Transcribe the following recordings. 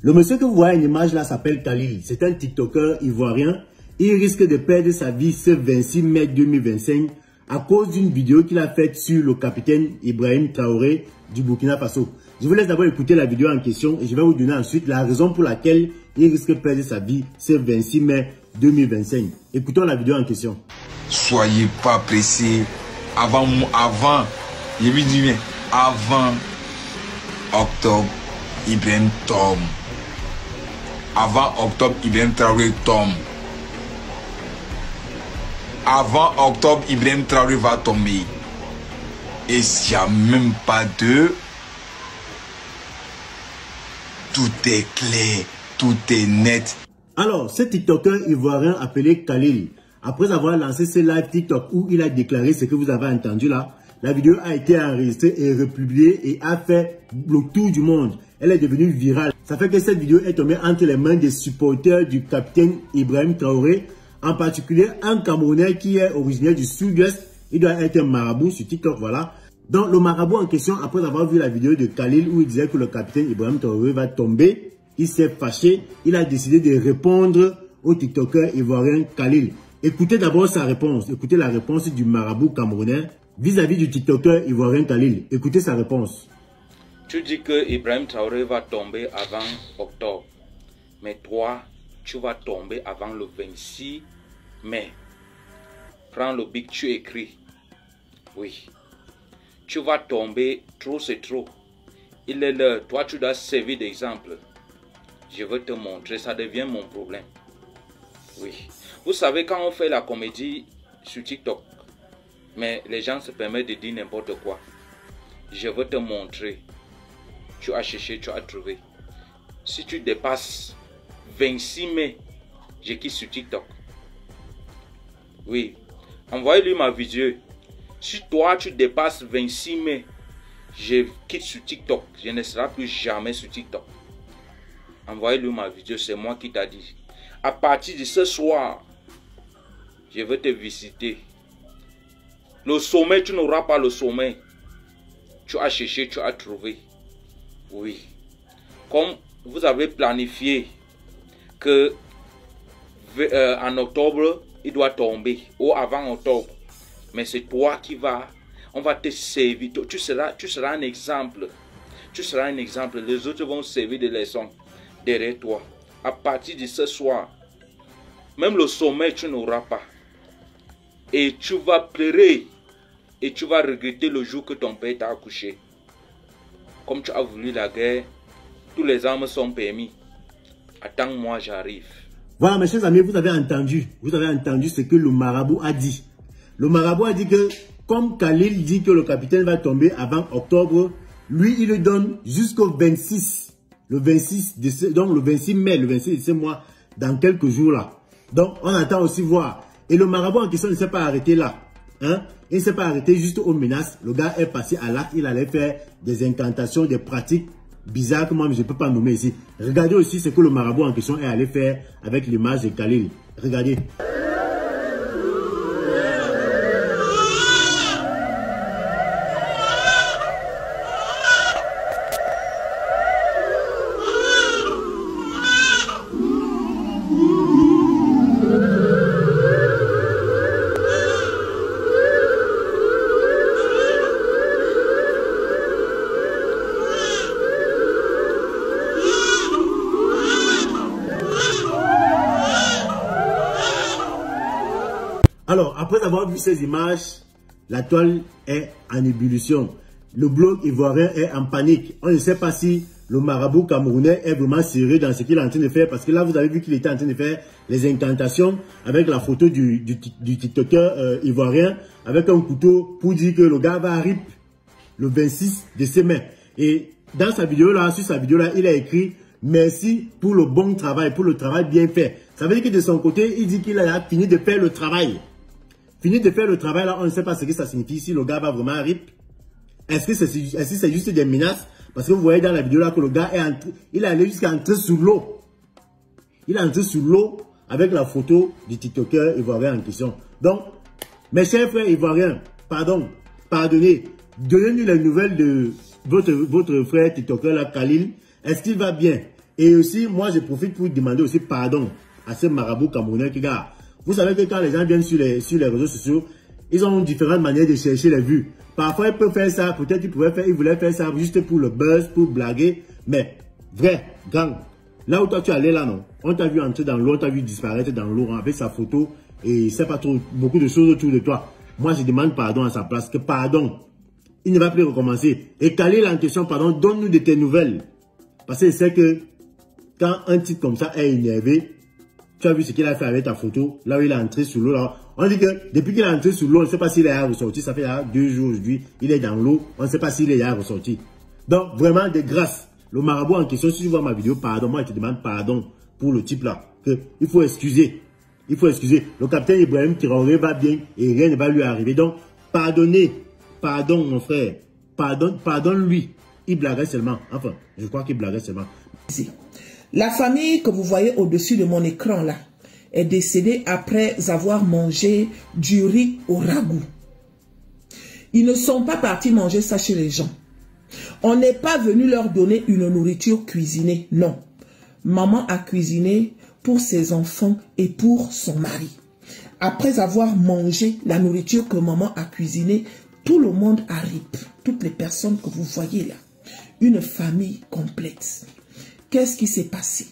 Le monsieur que vous voyez en image là s'appelle Khalil. C'est un TikToker ivoirien. Il risque de perdre sa vie ce 26 mai 2025 à cause d'une vidéo qu'il a faite sur le capitaine Ibrahim Traoré du Burkina Faso. Je vous laisse d'abord écouter la vidéo en question et je vais vous donner ensuite la raison pour laquelle il risque de perdre sa vie ce 26 mai 2025. Écoutons la vidéo en question. Soyez pas pressés. Avant, je lui dis bien, avant octobre, Ibrahim tombe. Avant octobre, Ibrahim Traoré tombe. Avant octobre, Ibrahim Traoré va tomber. Et s'il n'y a même pas de... Tout est clair, tout est net. Alors, ce TikToker ivoirien appelé Khalil, après avoir lancé ce live TikTok où il a déclaré ce que vous avez entendu là, la vidéo a été enregistrée et republiée et a fait le tour du monde. Elle est devenue virale. Ça fait que cette vidéo est tombée entre les mains des supporters du capitaine Ibrahim Traoré, en particulier un Camerounais qui est originaire du sud-ouest. Il doit être un marabout sur TikTok, voilà. Donc le marabout en question, après avoir vu la vidéo de Khalil où il disait que le capitaine Ibrahim Traoré va tomber, il s'est fâché. Il a décidé de répondre au TikToker ivoirien Khalil. Écoutez d'abord sa réponse. Écoutez la réponse du marabout camerounais vis-à-vis du TikToker ivoirien Khalil. Écoutez sa réponse. Tu dis que Ibrahim Traoré va tomber avant octobre. Mais toi, tu vas tomber avant le 26 mai. Prends le bic, tu écris. Oui. Tu vas tomber, trop c'est trop. Il est l'heure. Toi, tu dois servir d'exemple. Je veux te montrer, ça devient mon problème. Oui. Vous savez, quand on fait la comédie sur TikTok, mais les gens se permettent de dire n'importe quoi. Je veux te montrer. Tu as cherché, tu as trouvé. Si tu dépasses 26 mai, je quitte sur TikTok. Oui. Envoyez-lui ma vidéo. Si toi, tu dépasses 26 mai, je quitte sur TikTok. Je ne serai plus jamais sur TikTok. Envoyez-lui ma vidéo, c'est moi qui t'a dit. À partir de ce soir, je vais te visiter. Le sommet, tu n'auras pas le sommet. Tu as cherché, tu as trouvé. Oui. Comme vous avez planifié que en octobre, il doit tomber. Ou avant octobre. Mais c'est toi qui vas. On va te servir. Tu seras un exemple. Tu seras un exemple. Les autres vont servir de leçon derrière toi. À partir de ce soir, même le sommet, tu n'auras pas. Et tu vas pleurer. Et tu vas regretter le jour que ton père t'a accouché. Comme tu as voulu la guerre, tous les armes sont permis. Attends-moi, j'arrive. Voilà, mes chers amis, vous avez entendu ce que le marabout a dit. Le marabout a dit que, comme Khalil dit que le capitaine va tomber avant octobre, lui, il le donne jusqu'au 26. Donc le 26 mai, le 26 de ce mois, dans quelques jours là. Donc, on attend aussi voir. Et le marabout en question ne s'est pas arrêté là. Hein? Il ne s'est pas arrêté juste aux menaces. Le gars est passé à l'acte. Il allait faire des incantations, des pratiques bizarres que moi je ne peux pas nommer ici. Regardez aussi ce que le marabout en question est allé faire avec l'image de Khalil. Regardez. Alors, après avoir vu ces images, la toile est en ébullition. Le blog ivoirien est en panique. On ne sait pas si le marabout camerounais est vraiment sérieux dans ce qu'il est en train de faire. Parce que là, vous avez vu qu'il était en train de faire les incantations avec la photo du TikToker ivoirien avec un couteau pour dire que le gars va RIP le 26 de ce mai. Et dans sa vidéo là, sur sa vidéo là, il a écrit « Merci pour le bon travail, pour le travail bien fait ». Ça veut dire que de son côté, il dit qu'il a fini de faire le travail. Fini de faire le travail là, on ne sait pas ce que ça signifie, si le gars va vraiment RIP. Est-ce que c'est juste des menaces? Parce que vous voyez dans la vidéo là que le gars il est allé jusqu'à entrer sous l'eau. Il est entré sous l'eau avec la photo du TikToker ivoirien en question. Donc, mes chers frères ivoiriens, pardonnez, donnez-nous les nouvelles de votre frère TikToker là, Khalil. Est-ce qu'il va bien? Et aussi, moi, je profite pour demander aussi pardon à ces marabouts camerounais qui, gars, vous savez que quand les gens viennent sur les réseaux sociaux, ils ont différentes manières de chercher les vues. Parfois, ils peuvent faire ça, peut-être ils voulaient faire ça juste pour le buzz, pour blaguer. Mais, vrai, gang, là où toi tu allais là, non, on t'a vu entrer dans l'eau, on t'a vu disparaître dans l'eau avec sa photo et c'est pas trop, beaucoup de choses autour de toi. Moi, je demande pardon à sa place, que pardon, il ne va plus recommencer. Et Khalil en question, pardon, donne-nous de tes nouvelles. Parce que c'est que quand un type comme ça est énervé, tu as vu ce qu'il a fait avec ta photo, là où il est entré sous l'eau. On dit que depuis qu'il est entré sous l'eau, on ne sait pas s'il est ressorti. Ça fait 2 jours aujourd'hui, il est dans l'eau, on ne sait pas s'il est ressorti. Donc, vraiment, de grâce, le marabout en question, si tu vois ma vidéo, pardon, moi, je te demande pardon pour le type là. Il faut excuser. Il faut excuser. Le capitaine Ibrahim Traoré va bien et rien ne va lui arriver. Donc, pardonnez. Pardon, mon frère. Pardonne-lui. Il blaguait seulement. Enfin, je crois qu'il blaguait seulement. La famille que vous voyez au-dessus de mon écran là est décédée après avoir mangé du riz au ragoût. Ils ne sont pas partis manger ça chez les gens. On n'est pas venu leur donner une nourriture cuisinée. Non. Maman a cuisiné pour ses enfants et pour son mari. Après avoir mangé la nourriture que maman a cuisinée, tout le monde arrive. Toutes les personnes que vous voyez là. Une famille complète. Qu'est-ce qui s'est passé?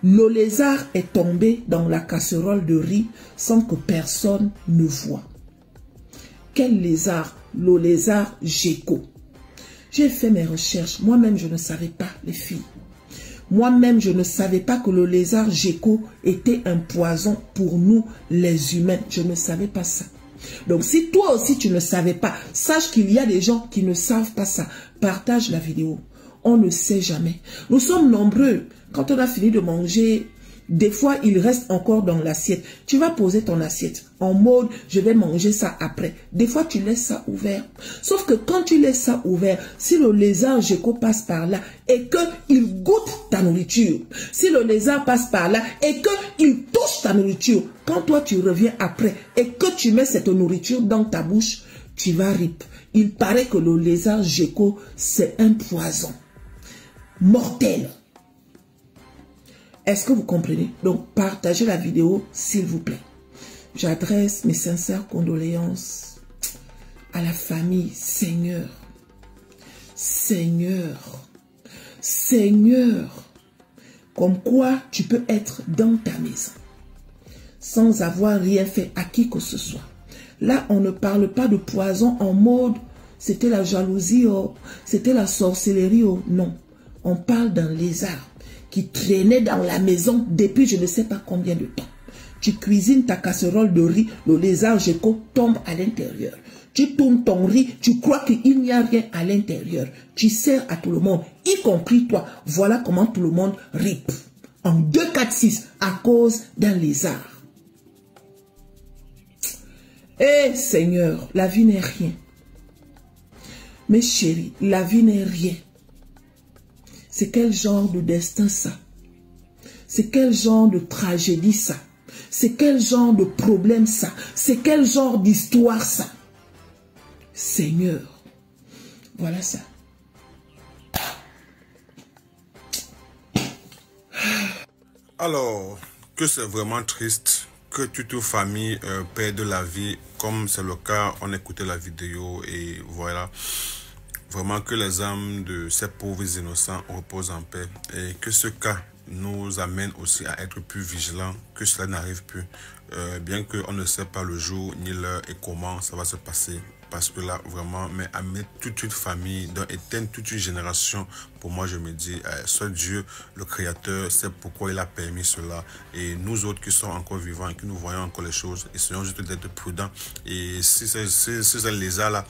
Le lézard est tombé dans la casserole de riz sans que personne ne voie. Quel lézard? Le lézard Gecko. J'ai fait mes recherches. Moi-même, je ne savais pas, les filles. Moi-même, je ne savais pas que le lézard Gecko était un poison pour nous, les humains. Je ne savais pas ça. Donc, si toi aussi, tu ne savais pas, sache qu'il y a des gens qui ne savent pas ça. Partage la vidéo. On ne sait jamais. Nous sommes nombreux. Quand on a fini de manger, des fois, il reste encore dans l'assiette. Tu vas poser ton assiette en mode, je vais manger ça après. Des fois, tu laisses ça ouvert. Sauf que quand tu laisses ça ouvert, si le lézard Gecko passe par là et qu'il goûte ta nourriture, si le lézard passe par là et qu'il touche ta nourriture, quand toi, tu reviens après et que tu mets cette nourriture dans ta bouche, tu vas rip. Il paraît que le lézard Gecko, c'est un poison mortel. Est-ce que vous comprenez? Donc, partagez la vidéo, s'il vous plaît. J'adresse mes sincères condoléances à la famille. Seigneur, Seigneur, Seigneur, comme quoi tu peux être dans ta maison sans avoir rien fait à qui que ce soit. Là, on ne parle pas de poison en mode, c'était la jalousie, oh, c'était la sorcellerie, oh. Non, on parle d'un lézard qui traînait dans la maison depuis je ne sais pas combien de temps. Tu cuisines ta casserole de riz, le lézard Gecko tombe à l'intérieur. Tu tournes ton riz, tu crois qu'il n'y a rien à l'intérieur. Tu sers à tout le monde, y compris toi. Voilà comment tout le monde rip. En 2, 4, 6, à cause d'un lézard. Eh Seigneur, la vie n'est rien. Mes chéris, la vie n'est rien. C'est quel genre de destin ça? C'est quel genre de tragédie ça? C'est quel genre de problème ça? C'est quel genre d'histoire ça? Seigneur, voilà ça. Alors, que c'est vraiment triste que toute une famille perde la vie, comme c'est le cas, on écoutait la vidéo et voilà. Vraiment que les âmes de ces pauvres innocents reposent en paix et que ce cas nous amène aussi à être plus vigilants, que cela n'arrive plus, bien qu'on ne sait pas le jour ni l'heure et comment ça va se passer. Parce que là, vraiment, mais à mettre toute une famille, éteindre toute une génération, pour moi, je me dis, seul Dieu, le Créateur, c'est pourquoi il a permis cela. Et nous autres qui sommes encore vivants et qui nous voyons encore les choses, essayons juste d'être prudents. Et si ces lézards-là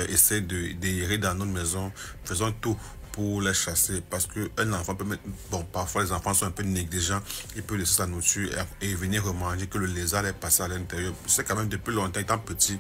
essaient d'errer dans notre maison, faisons tout pour les chasser, parce qu'un enfant peut mettre, bon, parfois les enfants sont un peu négligents, il peut laisser sa nourriture et venir remanger, que le lézard est passé à l'intérieur. C'est quand même depuis longtemps, étant petit,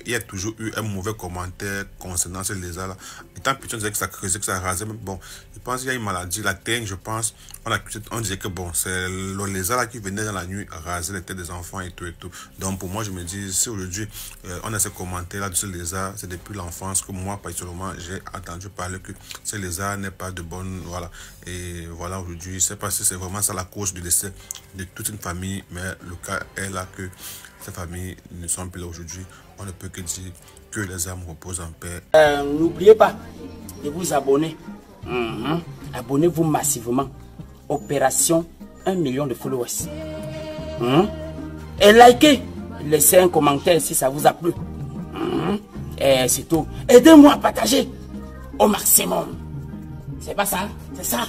il y a toujours eu un mauvais commentaire concernant ce lézard-là. Étant petit, on disait que ça creusait, que ça rasait, mais bon, je pense qu'il y a une maladie, la teigne, je pense, on disait que bon, c'est le lézard-là qui venait dans la nuit raser les têtes des enfants et tout et tout. Donc pour moi, je me dis, si aujourd'hui, on a ces commentaires-là de ce lézard, c'est depuis l'enfance que moi, personnellement, j'ai entendu parler que ces lézards n'aient pas de bonne... Voilà. Et voilà, aujourd'hui, je ne sais pas si c'est vraiment ça la cause du décès de toute une famille, mais le cas est là que ces familles ne sont plus là aujourd'hui. On ne peut que dire que les âmes reposent en paix. N'oubliez pas de vous abonner. Abonnez-vous massivement. Opération 1 million de followers. Et likez. Laissez un commentaire si ça vous a plu. Et c'est tout. Aidez-moi à partager au maximum. C'est pas ça? C'est ça.